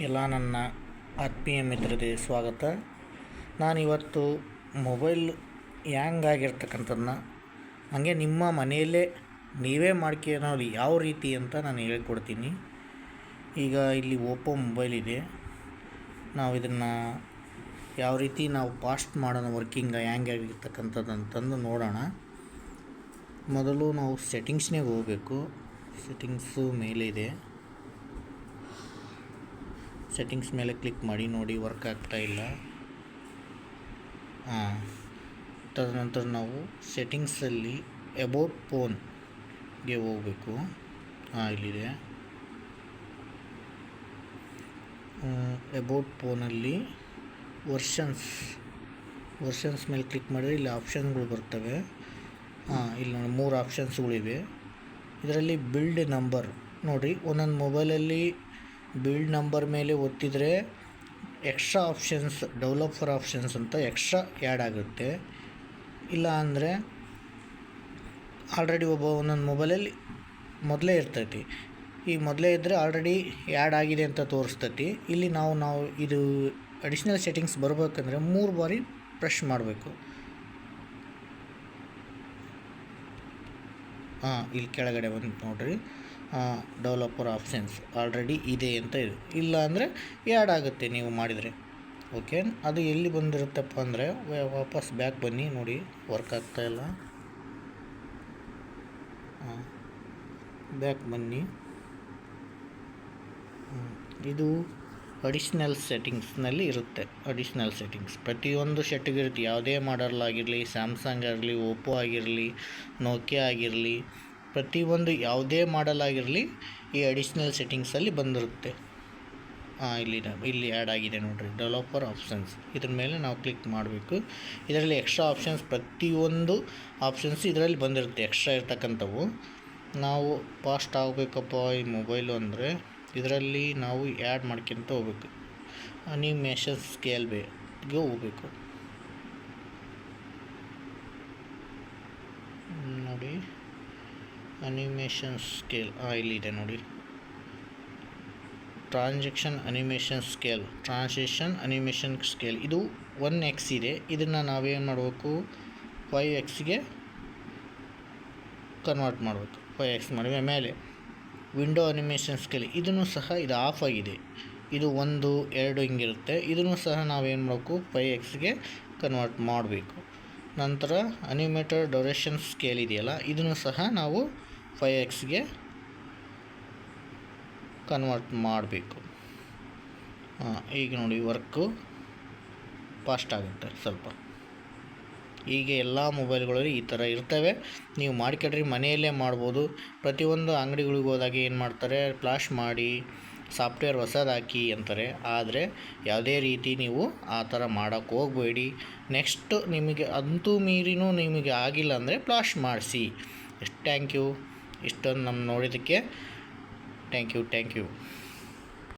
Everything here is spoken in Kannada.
ಎಲ್ಲ ನನ್ನ ಆತ್ಮೀಯ ಮಿತ್ರರಿಗೆ ಸ್ವಾಗತ. ನಾನಿವತ್ತು ಮೊಬೈಲ್ ಹ್ಯಾಂಗ್ ಆಗಿರ್ತಕ್ಕಂಥದ್ದನ್ನ ಹಾಗೆ ನಿಮ್ಮ ಮನೆಯಲ್ಲೇ ನೀವೇ ಮಾಡ್ಕೊಳ್ಳೋದು ಯಾವ ರೀತಿ ಅಂತ ನಾನು ಹೇಳ್ಕೊಡ್ತೀನಿ. ಈಗ ಇಲ್ಲಿ ಓಪೋ ಮೊಬೈಲ್ ಇದೆ. ನಾವು ಇದನ್ನು ಯಾವ ರೀತಿ ನಾವು ಫಾಸ್ಟ್ ಮಾಡೋಣ, ವರ್ಕಿಂಗ್ ಹ್ಯಾಂಗ್ ಆಗಿರ್ತಕ್ಕಂಥದ್ದು ಅಂತಂದು ನೋಡೋಣ. ಮೊದಲು ನಾವು ಸೆಟ್ಟಿಂಗ್ಸ್ನಾಗ ಹೋಗಬೇಕು. ಸೆಟ್ಟಿಂಗ್ಸು ಮೇಲೆ ಇದೆ. ಸೆಟ್ಟಿಂಗ್ಸ್ ಮೇಲೆ ಕ್ಲಿಕ್ ಮಾಡಿ. ನೋಡಿ, ವರ್ಕ್ ಆಗ್ತಾಯಿಲ್ಲ. ತದನಂತರ ನಾವು ಸೆಟ್ಟಿಂಗ್ಸಲ್ಲಿ ಅಬೌಟ್ ಫೋನ್ಗೆ ಹೋಗಬೇಕು. ಇಲ್ಲಿದೆ ಅಬೌಟ್ ಫೋನಲ್ಲಿ ವರ್ಷನ್ಸ್ ಮೇಲೆ ಕ್ಲಿಕ್ ಮಾಡಿದರೆ ಇಲ್ಲಿ ಆಪ್ಷನ್ಗಳು ಬರ್ತವೆ. ಇಲ್ಲಿ ನೋಡಿ 3 ಆಪ್ಷನ್ಸ್ಗಳಿವೆ. ಇದರಲ್ಲಿ ಬಿಲ್ಡ್ ನಂಬರ್ ನೋಡಿ, ಒಂದೊಂದು ಮೊಬೈಲಲ್ಲಿ ಬಿಲ್ಡ್ ನಂಬರ್ ಮೇಲೆ ಒತ್ತಿದರೆ ಎಕ್ಸ್ಟ್ರಾ ಆಪ್ಷನ್ಸ್, ಡೆವಲಪರ್ ಆಪ್ಷನ್ಸ್ ಅಂತ ಎಕ್ಸ್ಟ್ರಾ ಆ್ಯಡ್ ಆಗುತ್ತೆ. ಇಲ್ಲ ಅಂದರೆ ಆಲ್ರೆಡಿ ಒಂದೊಂದು ಮೊಬೈಲಲ್ಲಿ ಮೊದಲೇ ಇರ್ತೈತಿ. ಈಗ ಮೊದಲೇ ಇದ್ದರೆ ಆಲ್ರೆಡಿ ಆ್ಯಡ್ ಆಗಿದೆ ಅಂತ ತೋರಿಸ್ತೈತಿ. ಇಲ್ಲಿ ನಾವು ಇದು ಅಡಿಷ್ನಲ್ ಸೆಟ್ಟಿಂಗ್ಸ್ ಬರಬೇಕಂದ್ರೆ 3 ಬಾರಿ ಪ್ರೆಸ್ ಮಾಡಬೇಕು. ಇಲ್ಲಿ ಕೆಳಗಡೆ ಬಂದು ನೋಡಿರಿ, ಡೆವಲಪರ್ ಆಪ್ಷನ್ಸ್ ಆಲ್ರೆಡಿ ಇದೆ ಅಂತ ಇದೆ. ಇಲ್ಲ ಅಂದರೆ ಆ್ಯಡ್ ಆಗುತ್ತೆ ನೀವು ಮಾಡಿದರೆ. ಓಕೆ, ಅದು ಎಲ್ಲಿ ಬಂದಿರುತ್ತಪ್ಪ ಅಂದರೆ ವಾಪಸ್ ಬ್ಯಾಕ್ ಬನ್ನಿ. ನೋಡಿ, ವರ್ಕ್ ಆಗ್ತಾಯಿಲ್ಲ. ಬ್ಯಾಕ್ ಬನ್ನಿ. ಇದು ಅಡಿಷ್ನಲ್ ಸೆಟ್ಟಿಂಗ್ಸ್ನಲ್ಲಿ ಇರುತ್ತೆ. ಅಡಿಷ್ನಲ್ ಸೆಟ್ಟಿಂಗ್ಸ್ ಪ್ರತಿಯೊಂದು ಸೆಟ್ಟಿಂಗ್ ಇರುತ್ತೆ. ಯಾವುದೇ ಮಾಡಲ್ ಆಗಿರಲಿ, ಸ್ಯಾಮ್ಸಂಗ್ ಆಗಿರಲಿ, ಓಪೋ ಆಗಿರಲಿ, ನೋಕಿಯಾ ಆಗಿರಲಿ, ಪ್ರತಿಯೊಂದು ಯಾವುದೇ ಮಾಡಲ್ ಆಗಿರಲಿ ಈ ಅಡಿಷ್ನಲ್ ಸೆಟ್ಟಿಂಗ್ಸಲ್ಲಿ ಬಂದಿರುತ್ತೆ. ಇಲ್ಲಿ ಆ್ಯಡ್ ಆಗಿದೆ ನೋಡಿರಿ, ಡೆವಲಪರ್ ಆಪ್ಷನ್ಸ್. ಇದ್ರ ಮೇಲೆ ನಾವು ಕ್ಲಿಕ್ ಮಾಡಬೇಕು. ಇದರಲ್ಲಿ ಎಕ್ಸ್ಟ್ರಾ ಆಪ್ಷನ್ಸ್, ಪ್ರತಿಯೊಂದು ಆಪ್ಷನ್ಸ್ ಇದರಲ್ಲಿ ಬಂದಿರುತ್ತೆ, ಎಕ್ಸ್ಟ್ರಾ ಇರ್ತಕ್ಕಂಥವು. ನಾವು ಫಾಸ್ಟ್ ಆಗಬೇಕಪ್ಪ ಈ ಮೊಬೈಲು ಅಂದರೆ ಇದರಲ್ಲಿ ನಾವು ಆ್ಯಡ್ ಮಾಡ್ಕೊಂತ ಹೋಗ್ಬೇಕು. ಅನಿಮೇಷನ್ ಸ್ಕೇಲ್ಗೆ ಹೋಗ್ಬೇಕು. ನೋಡಿ, ಅನಿಮೇಷನ್ ಸ್ಕೇಲ್ ಇಲ್ಲಿದೆ ನೋಡಿ, ಟ್ರಾನ್ಸಿಷನ್ ಅನಿಮೇಷನ್ ಸ್ಕೇಲ್. ಇದು 1x ಇದೆ. ಇದನ್ನು ನಾವೇನು ಮಾಡಬೇಕು, 5xಗೆ ಕನ್ವರ್ಟ್ ಮಾಡಬೇಕು. 5x ಮಾಡಿದ ಮೇಲೆ ವಿಂಡೋ ಅನಿಮೇಷನ್ ಸ್ಕೇಲ್, ಇದನ್ನು ಸಹ ಇದು ಆಫ್ ಆಗಿದೆ. ಇದು 1, 2 ಹಿಂಗಿರುತ್ತೆ. ಇದನ್ನು ಸಹ ನಾವೇನು ಮಾಡಬೇಕು, 5xಗೆ ಕನ್ವರ್ಟ್ ಮಾಡಬೇಕು. ನಂತರ ಅನಿಮೇಟರ್ ಡ್ಯೂರೇಷನ್ ಸ್ಕೇಲ್ ಇದೆಯಲ್ಲ, ಇದನ್ನು ಸಹ ನಾವು 5xಗೆ ಕನ್ವರ್ಟ್ ಮಾಡಬೇಕು. ಈಗ ನೋಡಿ, ವರ್ಕು ಫಾಸ್ಟ್ ಆಗುತ್ತೆ ಸ್ವಲ್ಪ. ಹೀಗೆ ಎಲ್ಲ ಮೊಬೈಲ್ಗಳಲ್ಲಿ ಈ ಥರ ಇರ್ತವೆ. ನೀವು ಮಾಡ್ಕೊಳ್ರಿ, ಮನೆಯಲ್ಲೇ ಮಾಡ್ಬೋದು. ಪ್ರತಿಯೊಂದು ಅಂಗಡಿಗಳಿಗೆ ಹೋದಾಗ ಏನು ಮಾಡ್ತಾರೆ, ಫ್ಲಾಶ್ ಮಾಡಿ ಸಾಫ್ಟ್ವೇರ್ ಹೊಸದು ಹಾಕಿ ಅಂತಾರೆ. ಆದರೆ ಯಾವುದೇ ರೀತಿ ನೀವು ಆ ಥರ ಮಾಡೋಕ್ಕೆ ಹೋಗಬೇಡಿ. ನೆಕ್ಸ್ಟ್ ನಿಮಗೆ ಅಂತೂ ಮೀರಿನೂ ನಿಮಗೆ ಆಗಿಲ್ಲ ಅಂದರೆ ಫ್ಲಾಶ್ ಮಾಡಿಸಿ. Thank you. ಇಷ್ಟೊಂದು ನಮ್ಮ ನೋಡಿದ್ದಕ್ಕೆ ಥ್ಯಾಂಕ್ ಯು.